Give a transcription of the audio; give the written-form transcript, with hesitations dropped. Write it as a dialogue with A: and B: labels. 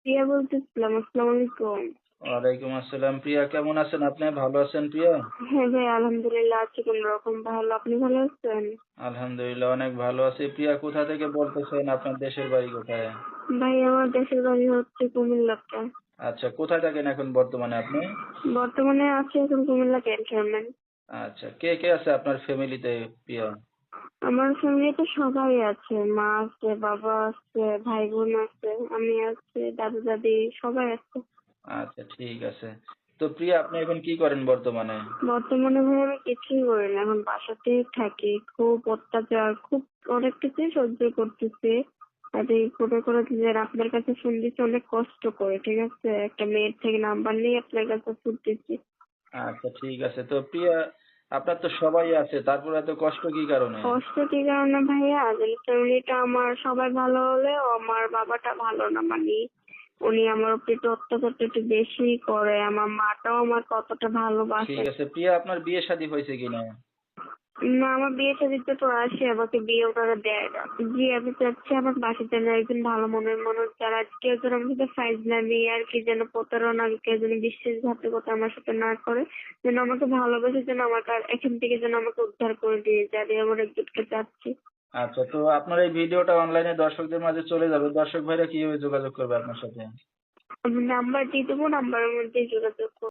A: প্রিয়া বলতেছিলাম। আসসালামু আলাইকুম।
B: ওয়ালাইকুম আসসালাম। প্রিয়া কেমন আছেন আপনি? ভালো আছেন প্রিয়া?
A: হ্যাঁ ভাই, আলহামদুলিল্লাহ আছি কোনরকম ভালো। আপনি ভালো আছেন?
B: আলহামদুলিল্লাহ অনেক ভালো আছি। প্রিয়া কোথা থেকে বলতেছেন? আপনার দেশের বাড়ি কোথায়?
A: ভাই আমার দেশের বাড়ি হচ্ছে কুমিল্লাতে।
B: আচ্ছা, কোথায় থাকেন এখন বর্তমানে আপনি?
A: বর্তমানে আছি এখন কুমিল্লা ক্যান্টনমেন্ট।
B: আচ্ছা, কে কে আছে আপনার ফ্যামিলিতে প্রিয়া?
A: আমার ফ্যামিলিতে সবাই আছে। মা আছে, বাবা আছে, ভাই বোন আছে, আমি আছি, দাদু দাদি সবাই আছে।
B: আচ্ছা, ঠিক আছে। তো প্রিয়া আপনি এখন কি করেন বর্তমানে?
A: বর্তমানে ভাই আমি কিছুই করি না, এখন বাসাতেই থাকি। খুব অত্যাচার, খুব অনেক কিছুই সহ্য করতেছি। আর এই করে করে যে আপনার কাছে ফোন দিচ্ছি অনেক কষ্ট করে, ঠিক আছে? একটা মেয়ের থেকে নাম্বার নিয়ে আপনার কাছে ফোন দিচ্ছি।
B: আচ্ছা, ঠিক আছে। তো প্রিয়া আপনার তো সবাই আছে, তারপর এত কষ্ট কি কারণে?
A: কষ্ট কি কারণে ভাইয়া? যে ফ্যামিলিটা আমার সবাই ভালো হলেও আমার বাবাটা ভালো না, মানে উনি আমার উপর একটু অত্যাচারটা একটু বেশি করে। আমার মাটাও আমার কতটা
B: ঠিক
A: ভালোবাসে।
B: আছে। প্রিয়া আপনার বিয়ে শাদী হয়েছে কিনা?
A: না, আমার বিয়ে শাদীতে তো আসে, আমাকে বিয়ে ওনারা দেয় না। জি, আমি চাচ্ছি আমার বাসার যেন একজন ভালো মনের মানুষ, যারা কেউ যেন আমার সাথে ফাইজলামি আর কি যেন প্রতারণা, কেউ যেন বিশ্বাসঘাতকতা আমার সাথে না করে, যেন আমাকে ভালোবেসে যেন আমার এখান থেকে যেন আমাকে উদ্ধার করে দিয়ে যায়, এই আমার একজনকে চাচ্ছি।
B: আচ্ছা, তো আপনার এই ভিডিওটা অনলাইনে দর্শকদের মাঝে চলে যাবে। দর্শক ভাইরা কিভাবে যোগাযোগ করবে আপনার সাথে?
A: আমি নাম্বার দিয়ে দেবো, নাম্বারের মধ্যে যোগাযোগ করবো।